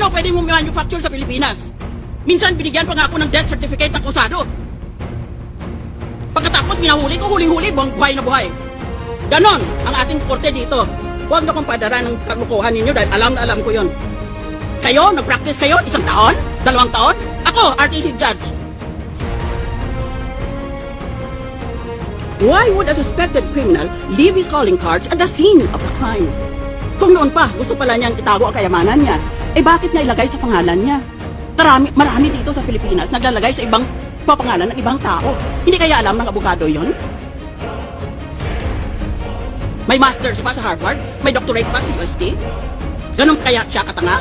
Paano pwede mo manufacture sa Pilipinas? Minsan binigyan pa nga ako ng death certificate ng kusado. Pagkatapos minahuli ko, huli-huli, buhay na buhay. Ganon ang ating korte dito. Huwag na kong padara ng kalukuhan ninyo dahil alam na alam ko yon. Kayo, nag-practice kayo, 1 taon, 2 taon. Ako, RTC judge. Why would a suspected criminal leave his calling cards at the scene of the crime? Kung noon pa, gusto pala niyang itago ang kayamanan niya, bakit niya ilagay sa pangalan niya? Marami dito sa Pilipinas naglalagay sa ibang papangalan ng ibang tao. Hindi kaya alam ng abogado yon? May master's pa sa Harvard? May doctorate pa sa UST? Ganun kaya siya katanga?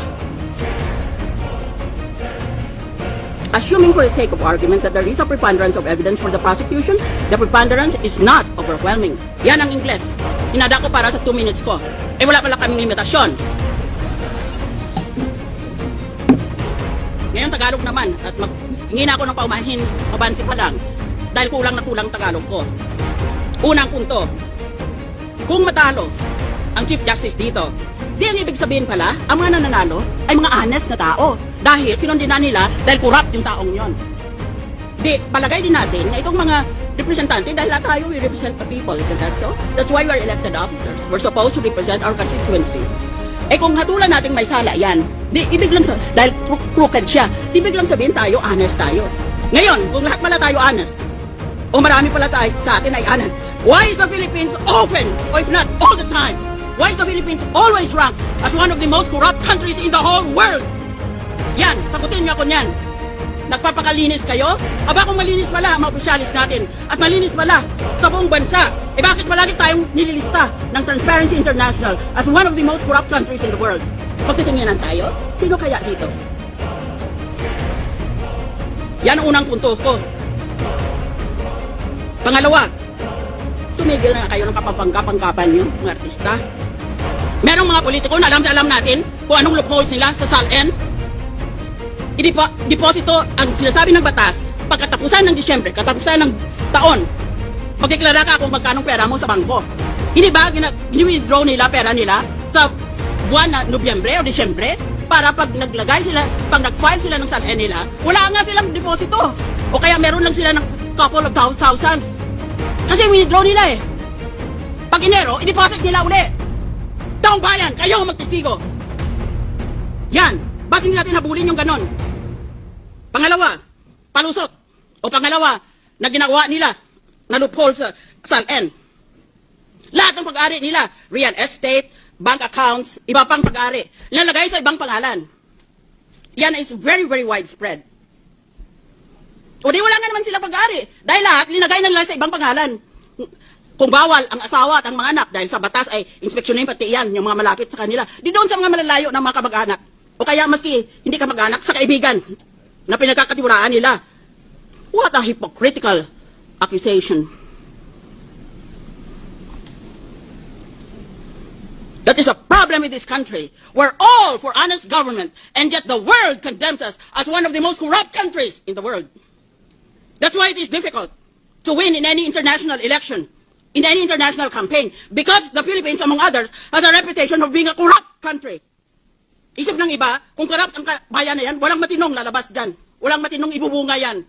Assuming for the sake of argument that there is a preponderance of evidence for the prosecution, the preponderance is not overwhelming. Yan ang Ingles. Hinada ko para sa 2 minutes ko. Wala pala kaming limitasyon. Ngayon Tagalog naman at hingi na ako ng paumanhin, mabansi pa lang dahil kulang na kulang Tagalog ko. Unang punto, kung matalo ang Chief Justice dito, di ang ibig sabihin pala, ang mga nananalo ay mga honest na tao dahil kinondena nila dahil corrupt yung taong yon. Di, palagay din natin na itong mga representante, dahil lahat tayo we represent the people, isn't that so? That's why we're elected officers. We're supposed to represent our constituencies. Kung hatulan natin may sala yan, di, ibig lang sa, dahil crooked siya, ibig lang sabihin tayo, honest tayo. Ngayon, kung lahat pala tayo honest, o marami pala tayo sa atin ay honest, why is the Philippines often, or if not all the time, why is the Philippines always ranked as one of the most corrupt countries in the whole world? Yan, sagutin niyo ako niyan. Nagpapakalinis kayo? Aba kung malinis pala ang mga opisyalis natin at malinis pala sa buong bansa, bakit palagi tayong nililista ng Transparency International as one of the most corrupt countries in the world? Pagtitinginan tayo? Sino kaya dito? Yan ang unang punto ko. Pangalawa, tumigil na kayo ng kapapangkapan nyo, mga artista. Merong mga politiko na alam natin kung anong loopholes nila sa SALN. Deposito ang sinasabi ng batas pagkatapusan ng Disyembre, katapusan ng taon. Magdeklara ka kung magkanong pera mo sa bangko. Hindi ba gini-withdraw nila pera nila sa buwan na Nobyembre o Disyembre para pag naglagay sila, pag nag-file sila ng SALN nila, wala nga silang deposito. O kaya meron lang sila ng couple of thousands. Kasi withdraw nila Pag Enero, i-deposit nila uli. Taong bayan, kayo ang magtestigo. Yan. Ba't hindi natin habulin yung ganon? Pangalawa, palusot. O pangalawa, na ginagawa nila na loophole sa SALN. Lahat ng pag-ari nila, real estate, bank accounts, iba pang pag-ari, lalagay sa ibang pangalan. Yan is very, very widespread. O di wala nga naman sila pag-ari. Dahil lahat, linagay na nila sa ibang pangalan. Kung bawal ang asawa at ang mga anak, dahil sa batas ay inspeksyonin pati yan, yung mga malapit sa kanila. Di doon sa mga malalayo ng mga kamag-anak. O kaya maski hindi kamag-anak, sa kaibigan na pinagkakatiwaraan nila. What a hypocritical accusation. That is a problem in this country. We're all for honest government, and yet the world condemns us as one of the most corrupt countries in the world. That's why it is difficult to win in any international election, in any international campaign, because the Philippines, among others, has a reputation of being a corrupt country. Isip ng iba, kung corrupt ang bayan na yan, walang matinong lalabas dyan. Walang matinong ibubunga yan.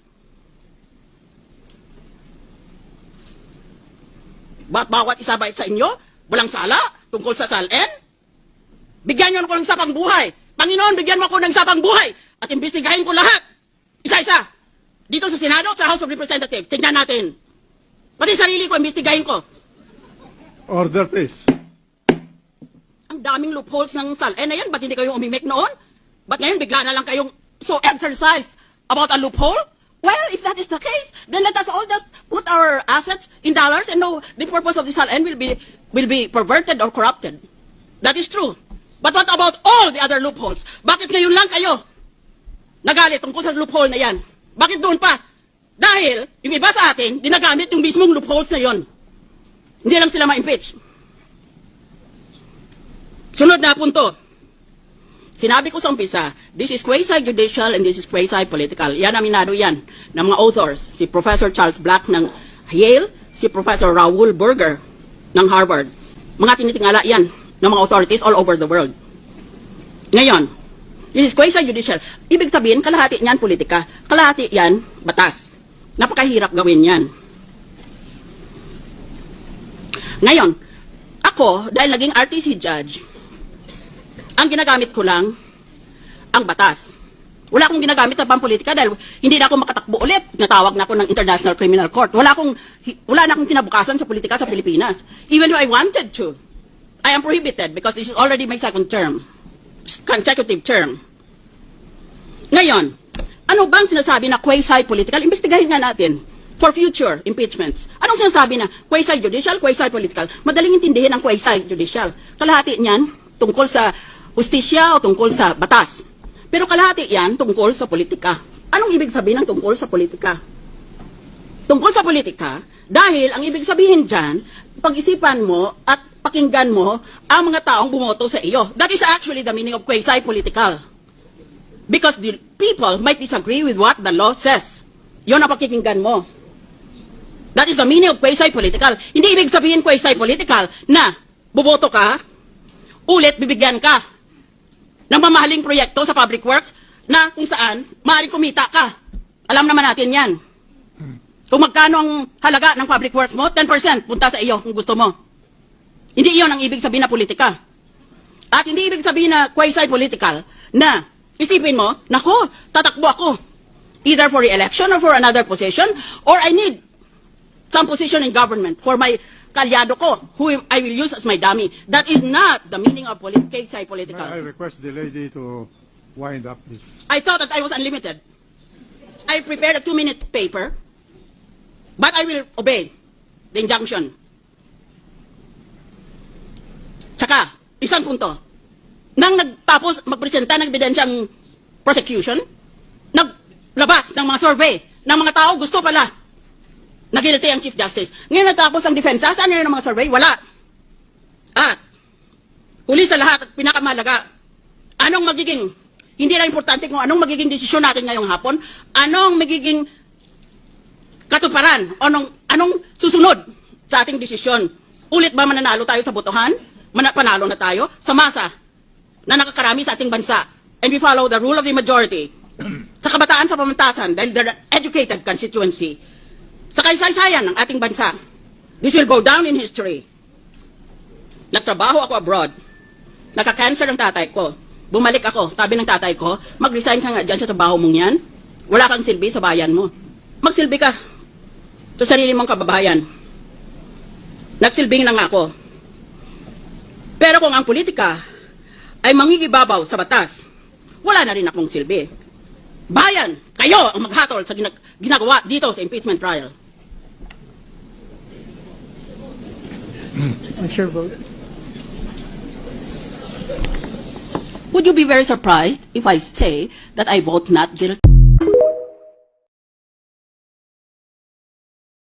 Ba't bawat isa ba sa inyo, walang sala tungkol sa SALN? Bigyan nyo ako ng sapang buhay. Panginoon, bigyan mo ako ng sapang buhay at imbestigahin ko lahat. Isa-isa. Dito sa Senado at sa House of Representatives. Tignan natin. Pati sarili ko, imbestigahin ko. Order, please. Ang daming loopholes ng SALN na yan. Ba't hindi kayo umimik noon? Ba't ngayon bigla na lang kayong so exercised about a loophole? Well, if that is the case, then let us all just put our assets in dollars and know the purpose of the SALN will be perverted or corrupted. That is true. But what about all the other loopholes? Bakit ngayon lang kayo nagalit tungkol sa loophole na yan? Bakit doon pa? Dahil yung iba sa atin, dinagamit yung mismong loopholes na yon. Hindi lang sila ma-impeach. Sunod na punto. Sinabi ko sa umpisa, this is quasi-judicial and this is quasi-political. Yan aminado yan ng mga authors. Si Professor Charles Black ng Yale, si Professor Raoul Berger ng Harvard. Mga tinitingala yan ng mga authorities all over the world. Ngayon, Yun is quasi-judicial. Ibig sabihin, kalahati niyan politika. Kalahati yan, batas. Napakahirap gawin yan. Ngayon, ako, dahil naging RTC judge, ang ginagamit ko lang, ang batas. Wala akong ginagamit sa pampolitika dahil hindi na ako makatakbo ulit. Natawag na ako ng International Criminal Court. Wala na akong kinabukasan sa politika sa Pilipinas. Even if I wanted to, I am prohibited because this is already my second term. Consecutive term. Ngayon, ano bang sinasabi na quasi-political? Investigahin nga natin for future impeachments. Anong sinasabi na quasi-judicial, quasi-political? Madaling intindihin ang quasi-judicial. Kalahati niyan tungkol sa justisya o tungkol sa batas. Pero kalahati yan tungkol sa politika. Anong ibig sabihin ng tungkol sa politika? Tungkol sa politika, dahil ang ibig sabihin dyan, pag-isipan mo at pakinggan mo ang mga taong bumoto sa iyo. That is actually the meaning of quasi-political. Because the people might disagree with what the law says. Yun ang pakikinggan mo. That is the meaning of quasi-political. Hindi ibig sabihin quasi-political na buboto ka, ulit bibigyan ka ng mamahaling proyekto sa public works na kung saan maaaring kumita ka. Alam naman natin yan. Kung magkano ang halaga ng public works mo, 10% punta sa iyo kung gusto mo. Hindi iyon ang ibig sabihin na politika. At hindi ibig sabihin na quasi-political na isipin mo, nako, tatakbo ako. Either for re-election or for another position, or I need some position in government for my kalyado ko, who I will use as my dummy. That is not the meaning of quasi-political. I request the lady to wind up this. I thought that I was unlimited. I prepared a 2-minute paper, but I will obey the injunction. Tsaka, isang punto. Nang nagtapos magpresenta ng ebidensyang prosecution, naglabas ng mga survey ng mga tao gusto pala na guilty ang Chief Justice. Ngayon natapos ang defensa, saan yun ang mga survey? Wala. At, huli sa lahat at pinakamahalaga, anong magiging, hindi lang importante kung anong magiging desisyon natin ngayong hapon, anong magiging katuparan, anong susunod sa ating desisyon. Ulit ba mananalo tayo sa botohan? Panalo na tayo sa masa na nakakarami sa ating bansa. And we follow the rule of the majority. Sa kabataan sa pamantasan, dahil they're an educated constituency, sa kaysaysayan ng ating bansa, this will go down in history. Nagtrabaho ako abroad. Naka-cancer ang tatay ko. Bumalik ako. Sabi ng tatay ko, mag-resign ka nga dyan sa trabaho mong yan. Wala kang silbi sa bayan mo. Magsilbi ka sa sarili mong kababayan. Nagsilbing na nga ako. Pero kung ang politika ay mangingibabaw sa batas, wala na rin akong silbi. Bayan, kayo ang maghatol sa ginagawa dito sa impeachment trial. What's your vote? Would you be very surprised if I say that I vote not guilty?